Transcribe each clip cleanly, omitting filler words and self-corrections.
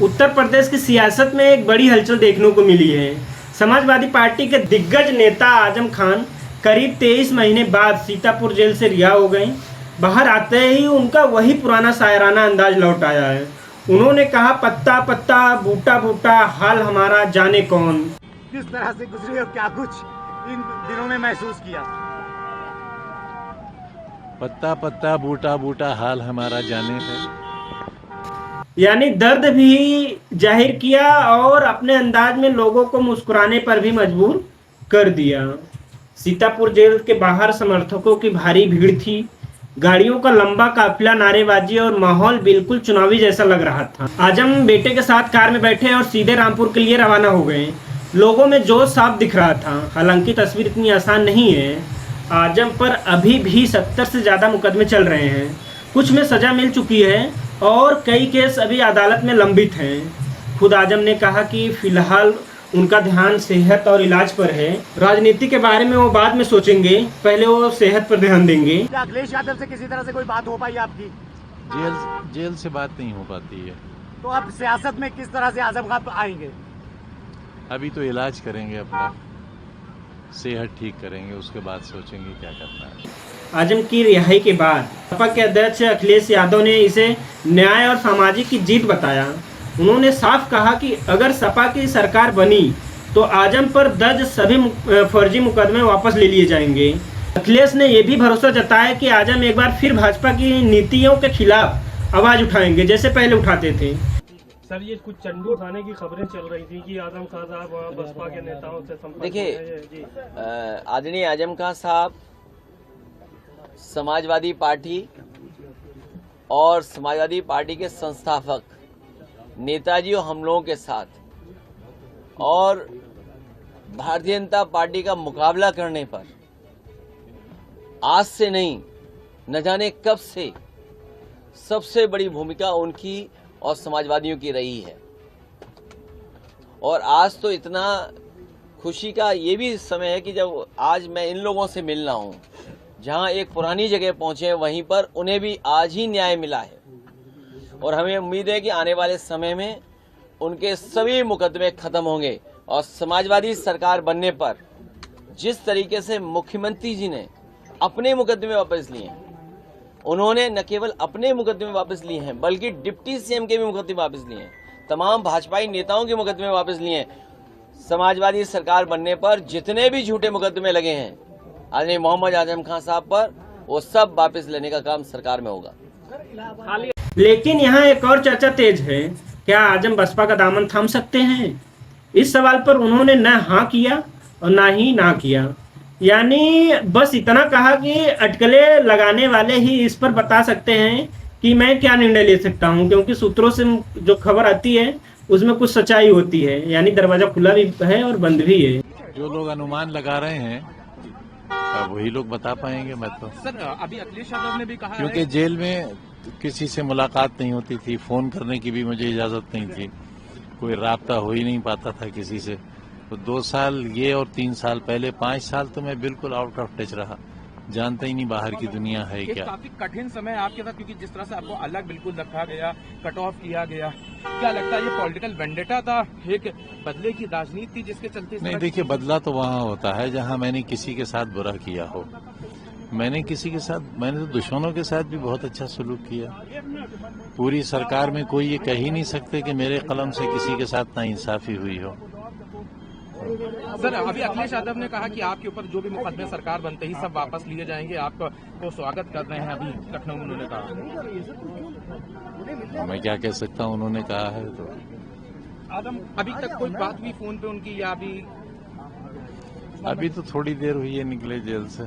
उत्तर प्रदेश की सियासत में एक बड़ी हलचल देखने को मिली है। समाजवादी पार्टी के दिग्गज नेता आजम खान करीब 23 महीने बाद सीतापुर जेल से रिहा हो गए। बाहर आते ही उनका वही पुराना शायराना अंदाज लौट आया है। उन्होंने कहा, पत्ता पत्ता बूटा बूटा हाल हमारा जाने कौन। किस तरह से गुजरी और क्या कुछ इन दिनों में महसूस किया। पत्ता पत्ता बूटा बूटा हाल हमारा जाने है। यानी दर्द भी जाहिर किया और अपने अंदाज में लोगों को मुस्कुराने पर भी मजबूर कर दिया। सीतापुर जेल के बाहर समर्थकों की भारी भीड़ थी। गाड़ियों का लंबा काफिला, नारेबाजी और माहौल बिल्कुल चुनावी जैसा लग रहा था। आजम बेटे के साथ कार में बैठे और सीधे रामपुर के लिए रवाना हो गए। लोगों में जोश साफ दिख रहा था। हालांकि तस्वीर इतनी आसान नहीं है। आजम पर अभी भी 70 से ज़्यादा मुकदमे चल रहे हैं। कुछ में सज़ा मिल चुकी है और कई केस अभी अदालत में लंबित हैं। खुद आजम ने कहा कि फिलहाल उनका ध्यान सेहत और इलाज पर है। राजनीति के बारे में वो बाद में सोचेंगे, पहले वो सेहत पर ध्यान देंगे। क्या अखिलेश यादव से किसी तरह से कोई बात हो पाई आपकी? जेल से बात नहीं हो पाती है। तो अब सियासत में किस तरह से आजम खान आएंगे? अभी तो इलाज करेंगे, अपना सेहत ठीक करेंगे, उसके बाद सोचेंगे क्या करना है। आजम की रिहाई के बाद सपा के अध्यक्ष अखिलेश यादव ने इसे न्याय और सामाजिक की जीत बताया। उन्होंने साफ कहा कि अगर सपा की सरकार बनी तो आजम पर दर्ज सभी फर्जी मुकदमे वापस ले लिए जाएंगे। अखिलेश ने यह भी भरोसा जताया कि आजम एक बार फिर भाजपा की नीतियों के खिलाफ आवाज उठाएंगे, जैसे पहले उठाते थे। सर, ये कुछ चंडू खाने की खबरें चल रही थी कि आजम खान साहब बसपा के नेताओं से संपर्क। देखिए, आदरणीय आजम खान साहब समाजवादी पार्टी और समाजवादी पार्टी के संस्थापक नेताजी और हम लोगों के साथ और भारतीय जनता पार्टी का मुकाबला करने पर आज से नहीं, न जाने कब से सबसे बड़ी भूमिका उनकी और समाजवादियों की रही है। और आज तो इतना खुशी का ये भी समय है कि जब आज मैं इन लोगों से मिल रहा हूँ, जहाँ एक पुरानी जगह पहुँचे हैं, वहीं पर उन्हें भी आज ही न्याय मिला है। और हमें उम्मीद है कि आने वाले समय में उनके सभी मुकदमे खत्म होंगे और समाजवादी सरकार बनने पर जिस तरीके से मुख्यमंत्री जी ने अपने मुकदमे वापस लिए हैं, उन्होंने न केवल अपने मुकदमे वापस लिए हैं बल्कि डिप्टी सीएम के भी मुकदमे वापस लिए हैं, तमाम भाजपाई नेताओं के मुकदमे वापस लिए हैं। समाजवादी सरकार बनने पर जितने भी झूठे मुकदमे लगे हैं आदरणीय मोहम्मद आजम खान साहब पर, वो सब वापस लेने का काम सरकार में होगा। लेकिन यहाँ एक और चर्चा तेज है, क्या आजम बसपा का दामन थाम सकते हैं? इस सवाल पर उन्होंने न हाँ किया और ना ही ना किया। यानी बस इतना कहा कि अटकलें लगाने वाले ही इस पर बता सकते हैं कि मैं क्या निर्णय ले सकता हूं, क्योंकि सूत्रों से जो खबर आती है उसमें कुछ सच्चाई होती है। यानी दरवाजा खुला भी है और बंद भी है। जो लोग अनुमान लगा रहे हैं वही लोग बता पाएंगे। मैं तो सर, अभी अखिलेश यादव ने भी कहा क्योंकि जेल में किसी से मुलाकात नहीं होती थी, फोन करने की भी मुझे इजाजत नहीं थी, कोई राब्ता हो ही नहीं पाता था किसी से। तो 2 साल ये और 3 साल पहले 5 साल तो मैं बिल्कुल आउट ऑफ टच रहा, जानता ही नहीं बाहर की दुनिया है क्या। काफी कठिन समय आपके साथ, क्योंकि जिस तरह से आपको अलग बिल्कुल रखा गया, कट ऑफ किया गया, क्या लगता है ये पॉलिटिकल वेंडेटा था, एक बदले की राजनीति थी जिसके चलते? नहीं, देखिए, बदला तो वहाँ होता है जहाँ मैंने किसी के साथ बुरा किया हो। मैंने तो दुश्मनों के साथ भी बहुत अच्छा सलूक किया। पूरी सरकार में कोई ये कह ही नहीं सकते कि मेरे कलम से किसी के साथ नाइंसाफी हुई हो। सर, अभी अखिलेश यादव ने कहा कि आपके ऊपर जो भी मुकदमे सरकार बनते ही सब वापस लिए जाएंगे, आपको स्वागत कर रहे हैं। अभी लखनऊ में उन्होंने कहा। मैं क्या कह सकता हूँ, उन्होंने कहा है तो। अभी तक कोई बात हुई फोन पे उनकी, या अभी तो थोड़ी देर हुई है निकले जेल से।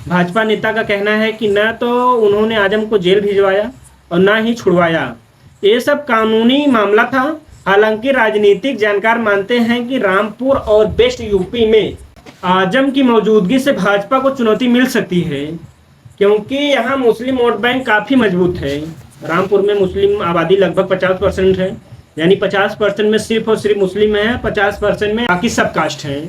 भाजपा नेता का कहना है कि न तो उन्होंने आजम को जेल भिजवाया और न ही छुड़वाया। ये सब कानूनी मामला था। हालांकि राजनीतिक जानकार मानते हैं कि रामपुर और वेस्ट यूपी में आजम की मौजूदगी से भाजपा को चुनौती मिल सकती है, क्योंकि यहाँ मुस्लिम वोट बैंक काफ़ी मजबूत है। रामपुर में मुस्लिम आबादी लगभग 50% है, यानी 50% में सिर्फ और सिर्फ मुस्लिम है, 50% में बाकी सब कास्ट हैं।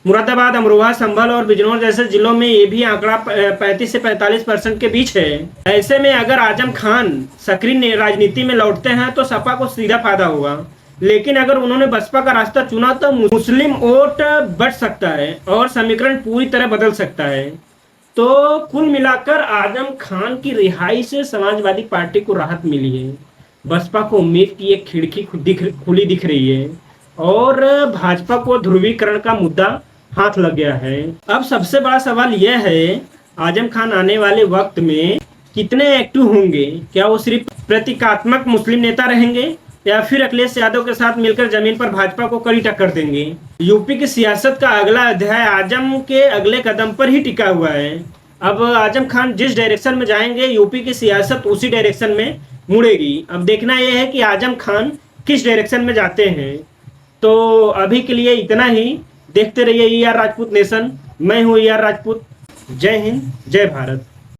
मुरादाबाद, अमरोहा, संभल और बिजनौर जैसे जिलों में ये भी आंकड़ा 35 से 45% के बीच है। ऐसे में अगर आजम खान सक्रिय राजनीति में लौटते हैं तो सपा को सीधा फायदा होगा, लेकिन अगर उन्होंने बसपा का रास्ता चुना तो मुस्लिम वोट बढ़ सकता है और समीकरण पूरी तरह बदल सकता है। तो कुल मिलाकर आजम खान की रिहाई से समाजवादी पार्टी को राहत मिली है। बसपा को उम्मीद की एक खिड़की खुली दिख रही है और भाजपा को ध्रुवीकरण का मुद्दा हाथ लग गया है। अब सबसे बड़ा सवाल यह है, आजम खान आने वाले वक्त में कितने एक्टिव होंगे? क्या वो सिर्फ प्रतीकात्मक मुस्लिम नेता रहेंगे या फिर अखिलेश यादव के साथ मिलकर जमीन पर भाजपा को कड़ी टक्कर देंगे? यूपी की सियासत का अगला अध्याय आजम के अगले कदम पर ही टिका हुआ है। अब आजम खान जिस डायरेक्शन में जाएंगे, यूपी की सियासत उसी डायरेक्शन में मुड़ेगी। अब देखना यह है कि आजम खान किस डायरेक्शन में जाते हैं। तो अभी के लिए इतना ही। देखते रहिए ER राजपूत नेशन। मैं हूँ ER राजपूत। जय हिंद, जय भारत।